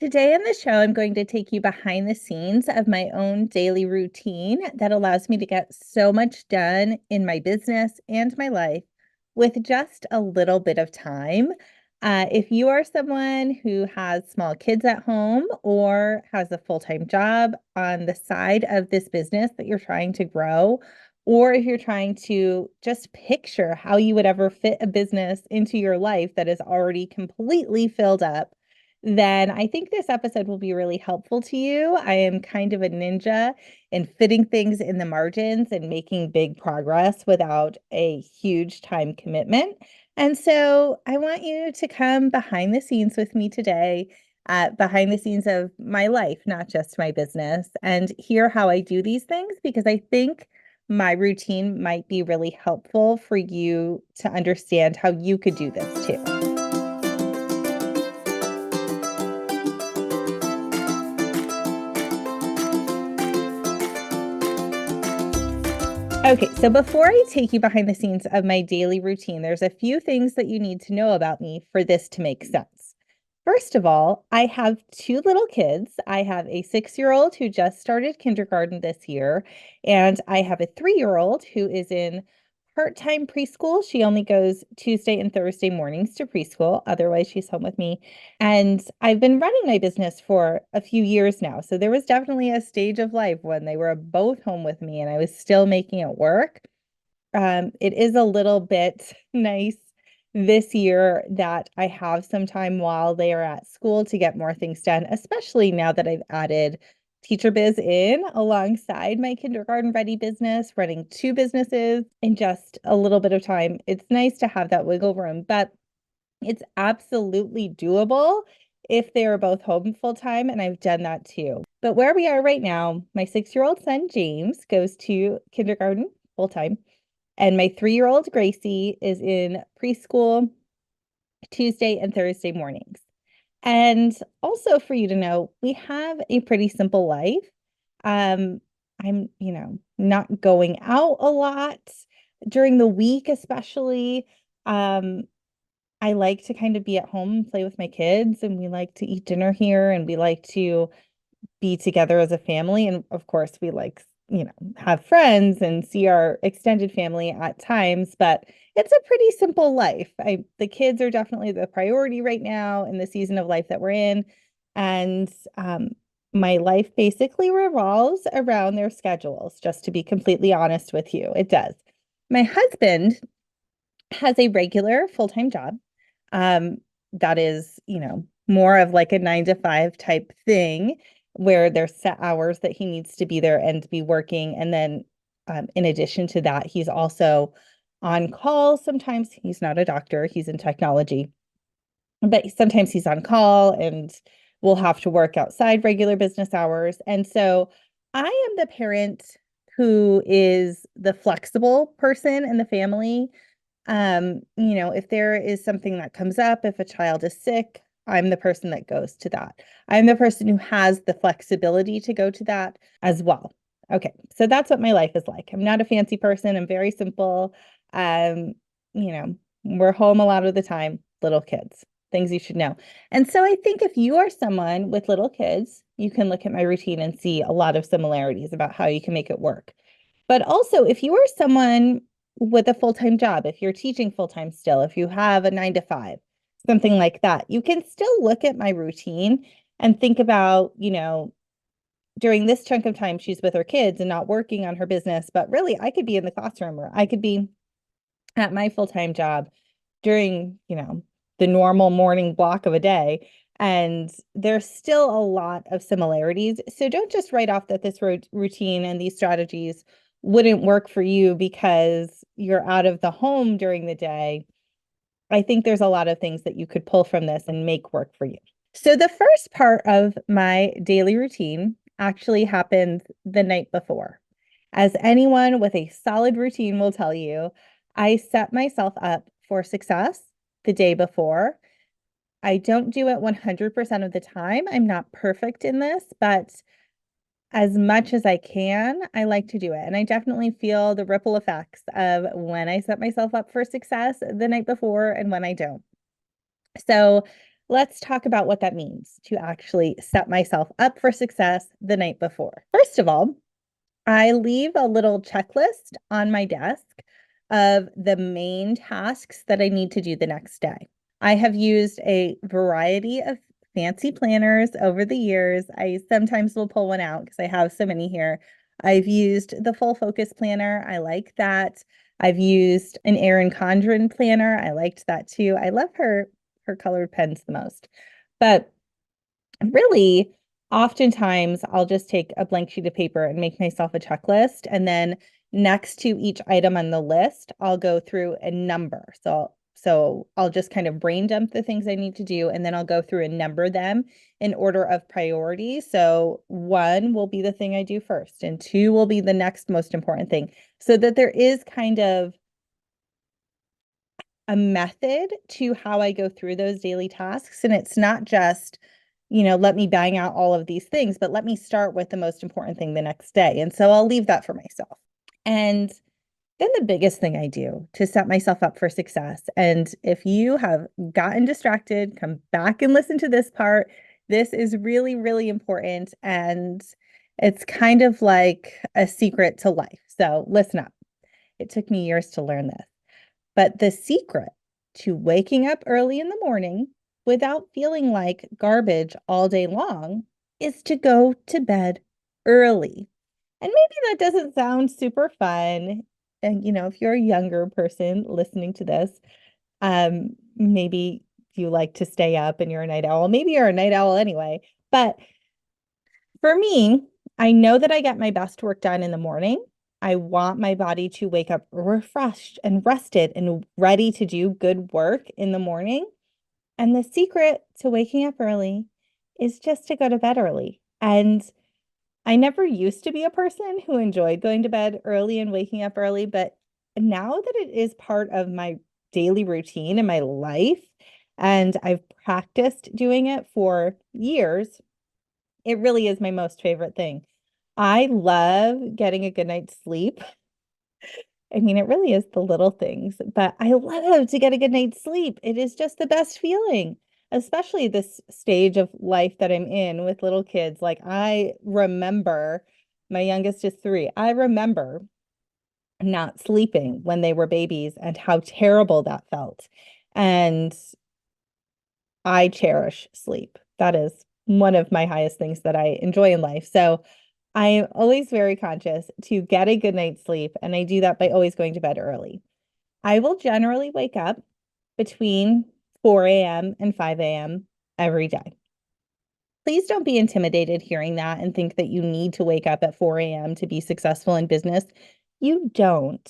Today on the show, I'm going to take you behind the scenes of my own daily routine that allows me to get so much done in my business and my life with just a little bit of time. If you are someone who has small kids at home or has a full-time job on the side of this business that you're trying to grow, or if you're trying to just picture how you would ever fit a business into your life that is already completely filled up, then I think this episode will be really helpful to you. I am kind of a ninja in fitting things in the margins and making big progress without a huge time commitment. And so I want you to come behind the scenes with me today, behind the scenes of my life, not just my business, and hear how I do these things, because I think my routine might be really helpful for you to understand how you could do this too. Okay, so before I take you behind the scenes of my daily routine, there's a few things that you need to know about me for this to make sense. First of all, I have two little kids. I have a 6-year-old who just started kindergarten this year, and I have a 3-year-old who is in part-time preschool. She only goes Tuesday and Thursday mornings to preschool. Otherwise, she's home with me. And I've been running my business for a few years now. So there was definitely a stage of life when they were both home with me and I was still making it work. It is a little bit nice this year that I have some time while they are at school to get more things done, especially now that I've added Teacher Biz in alongside my kindergarten ready business, running two businesses in just a little bit of time. It's nice to have that wiggle room, but it's absolutely doable if they are both home full time, and I've done that too. But where we are right now, my 6-year-old son, James, goes to kindergarten full time, and my 3-year-old, Gracie, is in preschool Tuesday and Thursday mornings. And also for you to know, we have a pretty simple life. Um, I'm, not going out a lot during the week, especially. Um, I like to kind of be at home and play with my kids, and we like to eat dinner here, and we like to be together as a family. And of course, we like, have friends and see our extended family at times, but it's a pretty simple life. The kids are definitely the priority right now in the season of life that we're in. And my life basically revolves around their schedules, just to be completely honest with you. It does. My husband has a regular full-time job. That is, more of like a 9 to 5 type thing where there's set hours that he needs to be there and be working. And then in addition to that, he's also on call. Sometimes he's not a doctor, he's in technology, but sometimes he's on call and will have to work outside regular business hours. And so I am the parent who is the flexible person in the family. If there is something that comes up, if a child is sick, I'm the person that goes to that. I'm the person who has the flexibility to go to that as well. Okay, so that's what my life is like. I'm not a fancy person. I'm very simple. Um, you know, we're home a lot of the time, little kids, things you should know. And so I think if you are someone with little kids, you can look at my routine and see a lot of similarities about how you can make it work. But also, if you are someone with a full-time job, if you're teaching full-time still, if you have a 9 to 5, something like that, you can still look at my routine and think about, during this chunk of time, she's with her kids and not working on her business, but really I could be in the classroom or I could be at my full-time job during, the normal morning block of a day. And there's still a lot of similarities. So don't just write off that this routine and these strategies wouldn't work for you because you're out of the home during the day. I think there's a lot of things that you could pull from this and make work for you. So the first part of my daily routine actually happens the night before. As anyone with a solid routine will tell you, I set myself up for success the day before. I don't do it 100% of the time. I'm not perfect in this, but as much as I can, I like to do it. And I definitely feel the ripple effects of when I set myself up for success the night before and when I don't. So let's talk about what that means to actually set myself up for success the night before. First of all, I leave a little checklist on my desk of the main tasks that I need to do the next day. I have used a variety of fancy planners over the years. I sometimes will pull one out because I have so many here. I've used the Full Focus planner. I like that. I've used an Erin Condren planner. I liked that too. I love her colored pens the most. But really, oftentimes I'll just take a blank sheet of paper and make myself a checklist. And then next to each item on the list, I'll go through a number. So I'll just kind of brain dump the things I need to do, and then I'll go through and number them in order of priority. So one will be the thing I do first, and two will be the next most important thing, so that there is kind of a method to how I go through those daily tasks. And it's not just, let me bang out all of these things, but let me start with the most important thing the next day. And so I'll leave that for myself. And then the biggest thing I do to set myself up for success, and if you have gotten distracted, come back and listen to this part. This is really, really important. And it's kind of like a secret to life. So listen up. It took me years to learn this. But the secret to waking up early in the morning without feeling like garbage all day long is to go to bed early. And maybe that doesn't sound super fun. And, if you're a younger person listening to this, maybe you like to stay up and you're a night owl. Maybe you're a night owl anyway. But for me, I know that I get my best work done in the morning. I want my body to wake up refreshed and rested and ready to do good work in the morning. And the secret to waking up early is just to go to bed early. And I never used to be a person who enjoyed going to bed early and waking up early, but now that it is part of my daily routine in my life, and I've practiced doing it for years, it really is my most favorite thing. I love getting a good night's sleep. I mean, it really is the little things, but I love to get a good night's sleep. It is just the best feeling, especially this stage of life that I'm in with little kids. Like, I remember my youngest is 3. I remember not sleeping when they were babies and how terrible that felt. And I cherish sleep. That is one of my highest things that I enjoy in life. So I am always very conscious to get a good night's sleep, and I do that by always going to bed early. I will generally wake up between 4 a.m. and 5 a.m. every day. Please don't be intimidated hearing that and think that you need to wake up at 4 a.m. to be successful in business. You don't,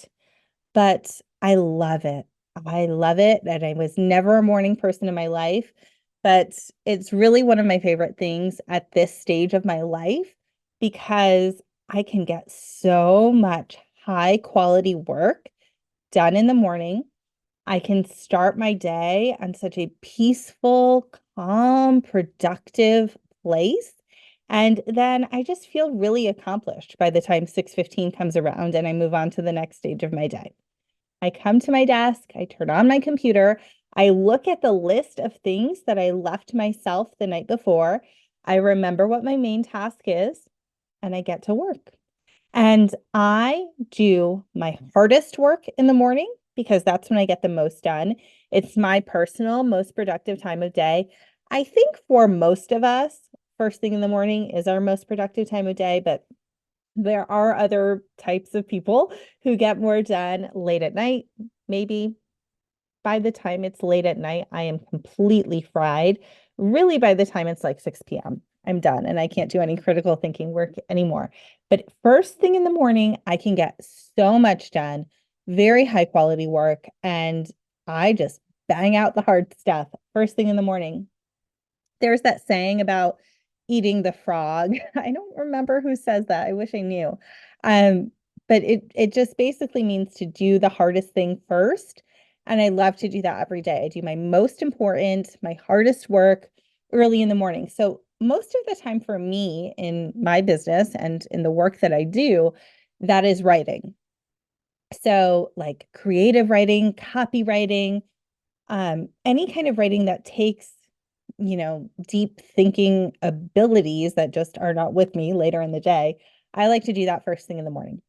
but I love it. I love it. And I was never a morning person in my life, but it's really one of my favorite things at this stage of my life because I can get so much high quality work done in the morning. I can start my day on such a peaceful, calm, productive place. And then I just feel really accomplished by the time 6:15 comes around and I move on to the next stage of my day. I come to my desk, I turn on my computer, I look at the list of things that I left myself the night before. I remember what my main task is, and I get to work. And I do my hardest work in the morning because that's when I get the most done. It's my personal, most productive time of day. I think for most of us, first thing in the morning is our most productive time of day, but there are other types of people who get more done late at night. Maybe by the time it's late at night, I am completely fried. Really, by the time it's like 6 p.m., I'm done and I can't do any critical thinking work anymore. But first thing in the morning, I can get so much done, very high quality work. And I just bang out the hard stuff first thing in the morning. There's that saying about eating the frog. I don't remember who says that. I wish I knew. But it just basically means to do the hardest thing first. And I love to do that every day. I do my most important, my hardest work early in the morning. So most of the time for me in my business and in the work that I do, that is writing. So like creative writing, copywriting, any kind of writing that takes deep thinking abilities that just are not with me later in the day, I like to do that first thing in the morning.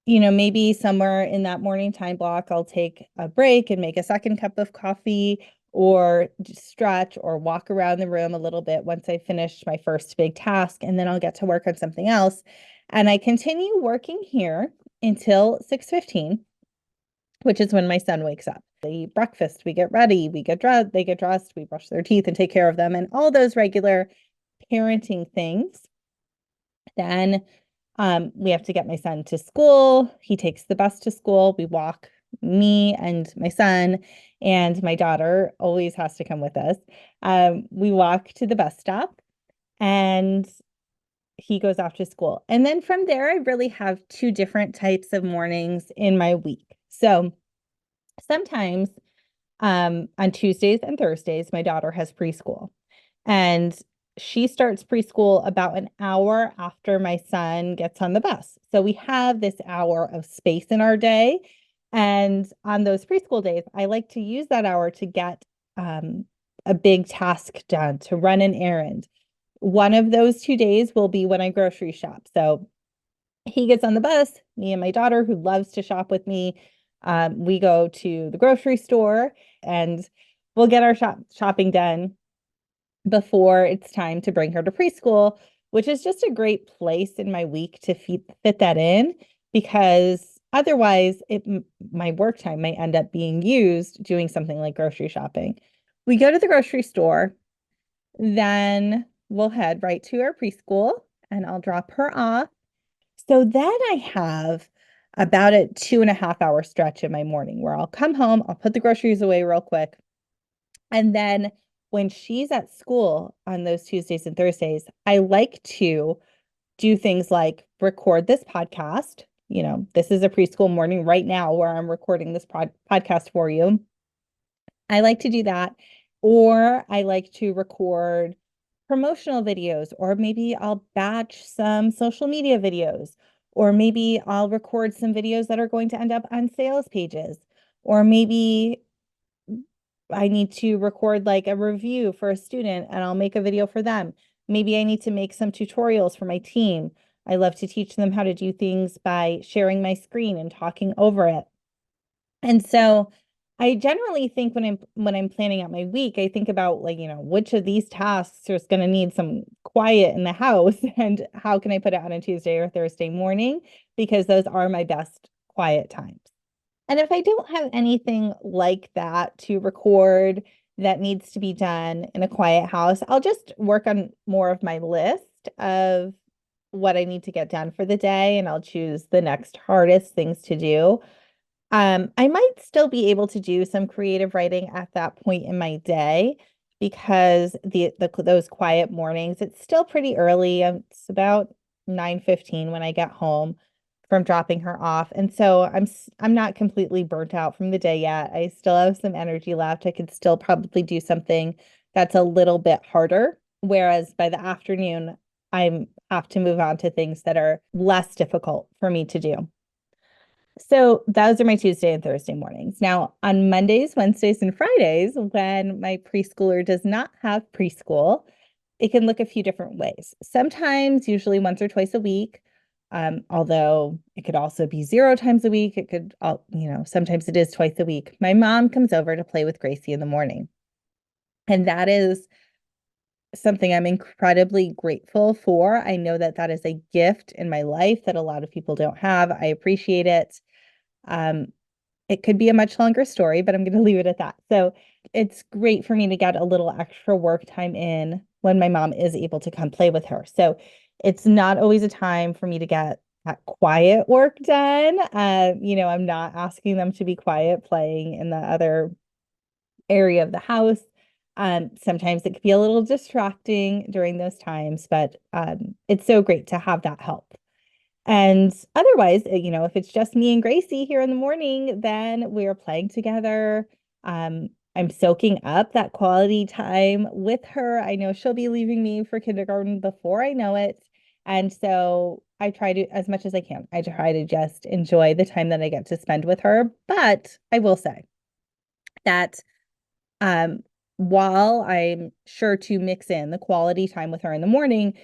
Maybe somewhere in that morning time block, I'll take a break and make a second cup of coffee or just stretch or walk around the room a little bit once I finish my first big task, and then I'll get to work on something else. And I continue working here until 6:15, which is when my son wakes up. They eat breakfast, we get ready, we get dressed, they get dressed, we brush their teeth and take care of them, and all those regular parenting things. Then we have to get my son to school. He takes the bus to school. We walk, me and my son, and my daughter always has to come with us. We walk to the bus stop and he goes off to school. And then from there, I really have two different types of mornings in my week. So sometimes on Tuesdays and Thursdays, my daughter has preschool. And she starts preschool about an hour after my son gets on the bus. So we have this hour of space in our day. And on those preschool days, I like to use that hour to get a big task done, to run an errand. One of those 2 days will be when I grocery shop. So he gets on the bus, me and my daughter, who loves to shop with me, we go to the grocery store and we'll get our shopping done before it's time to bring her to preschool, which is just a great place in my week to fit that in, because otherwise my work time may end up being used doing something like grocery shopping. We go to the grocery store, then we'll head right to our preschool and I'll drop her off. So then I have about a 2.5 hour stretch in my morning where I'll come home, I'll put the groceries away real quick. And then when she's at school on those Tuesdays and Thursdays, I like to do things like record this podcast. This is a preschool morning right now where I'm recording this podcast for you. I like to do that. Or I like to record promotional videos, or maybe I'll batch some social media videos, or maybe I'll record some videos that are going to end up on sales pages, or maybe I need to record like a review for a student and I'll make a video for them. Maybe I need to make some tutorials for my team. I love to teach them how to do things by sharing my screen and talking over it. And so I generally think when I'm planning out my week, I think about like, which of these tasks is going to need some quiet in the house and how can I put it on a Tuesday or Thursday morning, because those are my best quiet times. And if I don't have anything like that to record that needs to be done in a quiet house, I'll just work on more of my list of what I need to get done for the day, and I'll choose the next hardest things to do. I might still be able to do some creative writing at that point in my day, because those quiet mornings, it's still pretty early. It's about 9:15 when I get home from dropping her off. And so I'm not completely burnt out from the day yet. I still have some energy left. I could still probably do something that's a little bit harder. Whereas by the afternoon, I have to move on to things that are less difficult for me to do. So those are my Tuesday and Thursday mornings. Now, on Mondays, Wednesdays, and Fridays, when my preschooler does not have preschool, it can look a few different ways. Sometimes, usually once or twice a week, although it could also be 0 times a week. It could, sometimes it is twice a week. My mom comes over to play with Gracie in the morning. And that is something I'm incredibly grateful for. I know that that is a gift in my life that a lot of people don't have. I appreciate it. Um, it could be a much longer story, but I'm going to leave it at that. So it's great for me to get a little extra work time in when my mom is able to come play with her. So it's not always a time for me to get that quiet work done. I'm not asking them to be quiet playing in the other area of the house. Sometimes it could be a little distracting during those times, but it's so great to have that help. And otherwise, if it's just me and Gracie here in the morning, then we're playing together. I'm soaking up that quality time with her. I know she'll be leaving me for kindergarten before I know it. And so I try to, as much as I can, I try to just enjoy the time that I get to spend with her. But I will say that while I'm sure to mix in the quality time with her in the morning,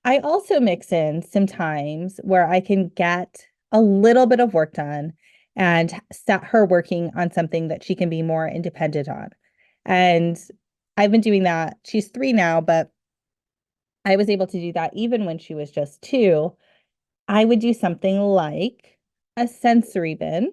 I also mix in some times where I can get a little bit of work done and set her working on something that she can be more independent on. And I've been doing that. She's 3 now, but I was able to do that even when she was just 2. I would do something like a sensory bin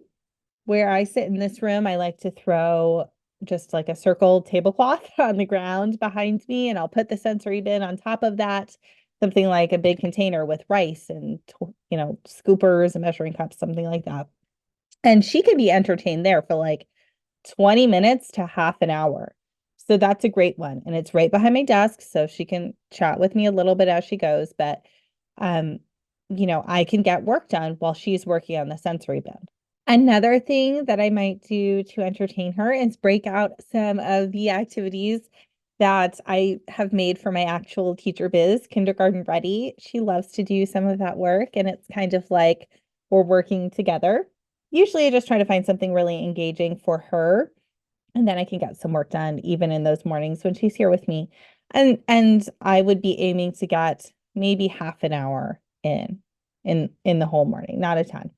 where I sit in this room. I like to throw just like a circle tablecloth on the ground behind me, and I'll put the sensory bin on top of that, something like a big container with rice and, scoopers and measuring cups, something like that. And she can be entertained there for like 20 minutes to half an hour. So that's a great one. And it's right behind my desk. So she can chat with me a little bit as she goes. But, um, I can get work done while she's working on the sensory bin. Another thing that I might do to entertain her is break out some of the activities that I have made for my actual teacher biz, kindergarten ready. She loves to do some of that work, and it's kind of like we're working together. Usually I just try to find something really engaging for her, and then I can get some work done even in those mornings when she's here with me. And I would be aiming to get maybe half an hour in the whole morning, not a ton.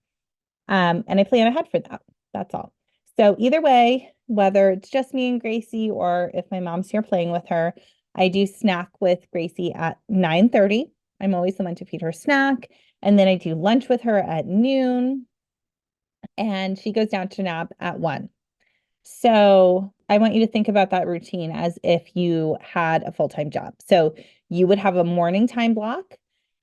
And I plan ahead for that. That's all. So either way, whether it's just me and Gracie or if my mom's here playing with her, I do snack with Gracie at 9:30. I'm always the one to feed her snack. And then I do lunch with her at noon. And she goes down to nap at 1. So I want you to think about that routine as if you had a full-time job. So you would have a morning time block,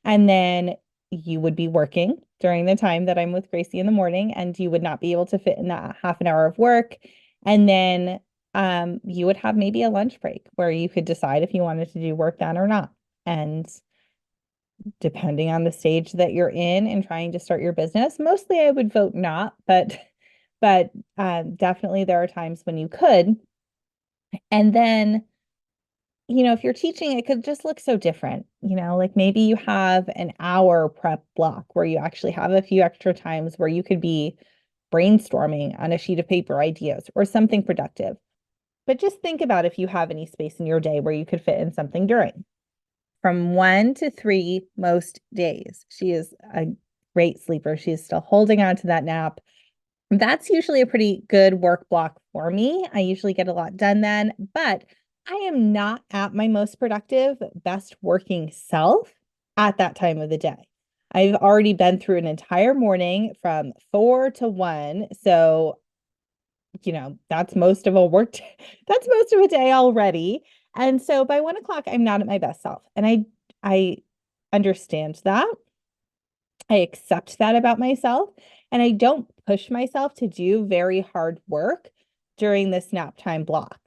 and then you would be working during the time that I'm with Gracie in the morning, and you would not be able to fit in that half an hour of work. And then you would have maybe a lunch break where you could decide if you wanted to do work then or not. And depending on the stage that you're in and trying to start your business, mostly I would vote not, but definitely there are times when you could. And then, if you're teaching, it could just look so different. Like maybe you have an hour prep block where you actually have a few extra times where you could be brainstorming on a sheet of paper ideas or something productive. But just think about if you have any space in your day where you could fit in something during. From 1 to 3 most days. She is a great sleeper. She's still holding on to that nap. That's usually a pretty good work block for me. I usually get a lot done then, but I am not at my most productive, best working self at that time of the day. I've already been through an entire morning from 4 to 1. So, that's most of a work day. That's most of a day already. And so by 1 o'clock, I'm not at my best self. And I understand that. I accept that about myself, and I don't push myself to do very hard work during this nap time block.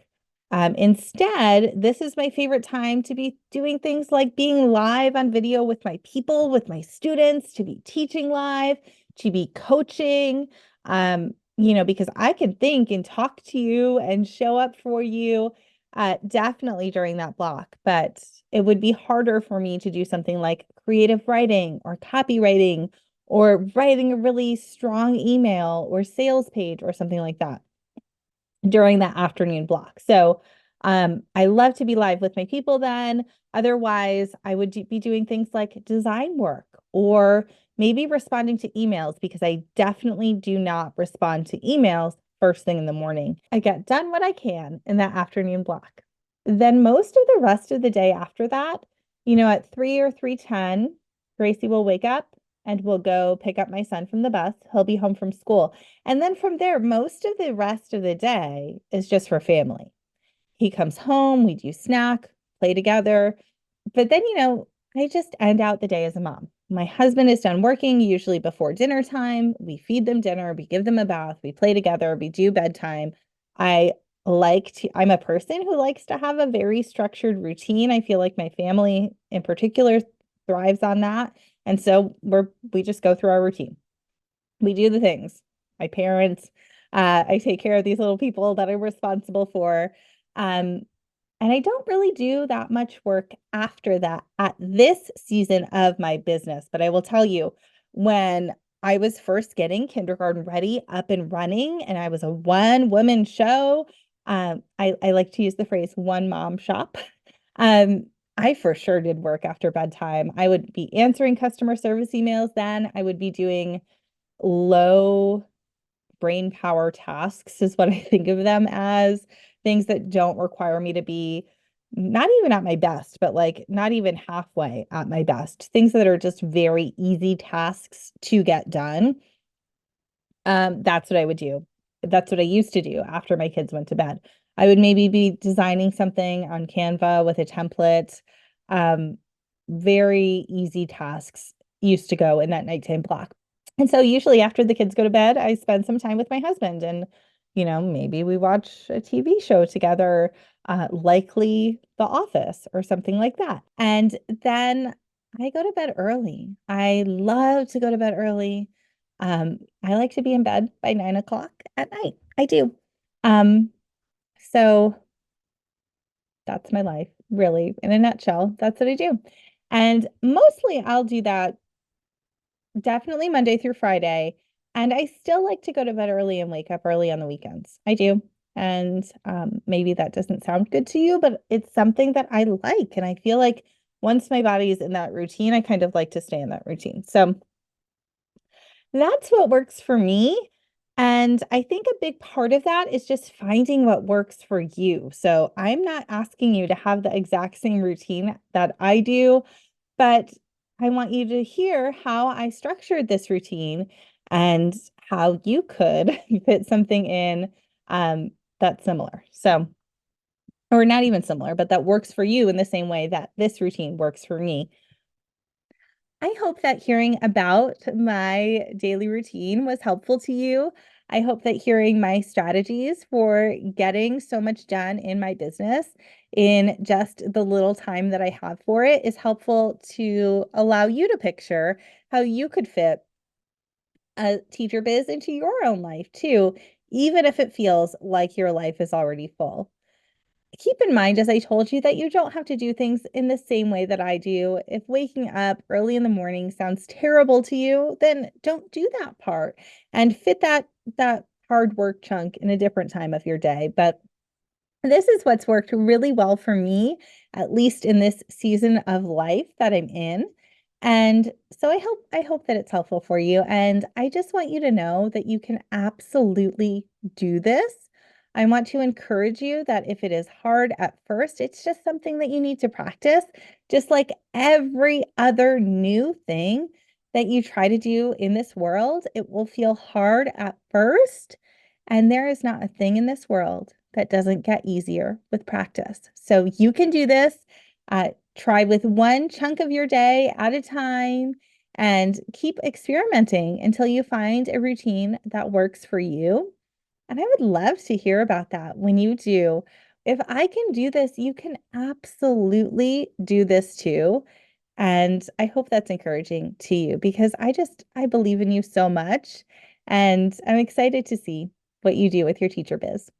Instead, this is my favorite time to be doing things like being live on video with my people, with my students, to be teaching live, to be coaching, because I can think and talk to you and show up for you definitely during that block. But it would be harder for me to do something like creative writing or copywriting or writing a really strong email or sales page or something like that during that afternoon block. So I love to be live with my people then. Otherwise, I would be doing things like design work or maybe responding to emails, because I definitely do not respond to emails first thing in the morning. I get done what I can in that afternoon block. Then most of the rest of the day after that, at 3 or 3:10, Gracie will wake up and we'll go pick up my son from the bus. He'll be home from school. And then from there, most of the rest of the day is just for family. He comes home, we do snack, play together. But then, I just end out the day as a mom. My husband is done working, usually before dinner time. We feed them dinner, we give them a bath, we play together, we do bedtime. I'm a person who likes to have a very structured routine. I feel like my family in particular thrives on that. And so we just go through our routine. We do the things. My parents, I take care of these little people that I'm responsible for. Um, and I don't really do that much work after that at this season of my business. But I will tell you, when I was first getting kindergarten ready up and running, and I was a one-woman show, I like to use the phrase one mom shop. Um, I for sure did work after bedtime. I would be answering customer service emails then. I would be doing low brain power tasks, is what I think of them as, things that don't require me to be not even at my best, but like not even halfway at my best. Things that are just very easy tasks to get done. That's what I would do. That's what I used to do after my kids went to bed. I would maybe be designing something on Canva with a template. Um, very easy tasks used to go in that nighttime block. And so usually after the kids go to bed, I spend some time with my husband and, maybe we watch a TV show together, likely The Office or something like that. And then I go to bed early. I love to go to bed early. I like to be in bed by 9 o'clock at night. I do. Um, so that's my life, really, in a nutshell. That's what I do. And mostly I'll do that definitely Monday through Friday. And I still like to go to bed early and wake up early on the weekends. I do. And maybe that doesn't sound good to you, but it's something that I like. And I feel like once my body is in that routine, I kind of like to stay in that routine. So that's what works for me. And I think a big part of that is just finding what works for you. So I'm not asking you to have the exact same routine that I do, but I want you to hear how I structured this routine and how you could fit something in that's similar. So, or not even similar, but that works for you in the same way that this routine works for me. I hope that hearing about my daily routine was helpful to you. I hope that hearing my strategies for getting so much done in my business in just the little time that I have for it is helpful to allow you to picture how you could fit a teacher biz into your own life too, even if it feels like your life is already full. Keep in mind, as I told you, that you don't have to do things in the same way that I do. If waking up early in the morning sounds terrible to you, then don't do that part and fit that hard work chunk in a different time of your day. But this is what's worked really well for me, at least in this season of life that I'm in. And so I hope that it's helpful for you. And I just want you to know that you can absolutely do this. I want to encourage you that if it is hard at first, it's just something that you need to practice, just like every other new thing that you try to do in this world, it will feel hard at first. And there is not a thing in this world that doesn't get easier with practice. So you can do this. Try with one chunk of your day at a time and keep experimenting until you find a routine that works for you. And I would love to hear about that when you do. If I can do this, you can absolutely do this too. And I hope that's encouraging to you because I believe in you so much. And I'm excited to see what you do with your teacher biz.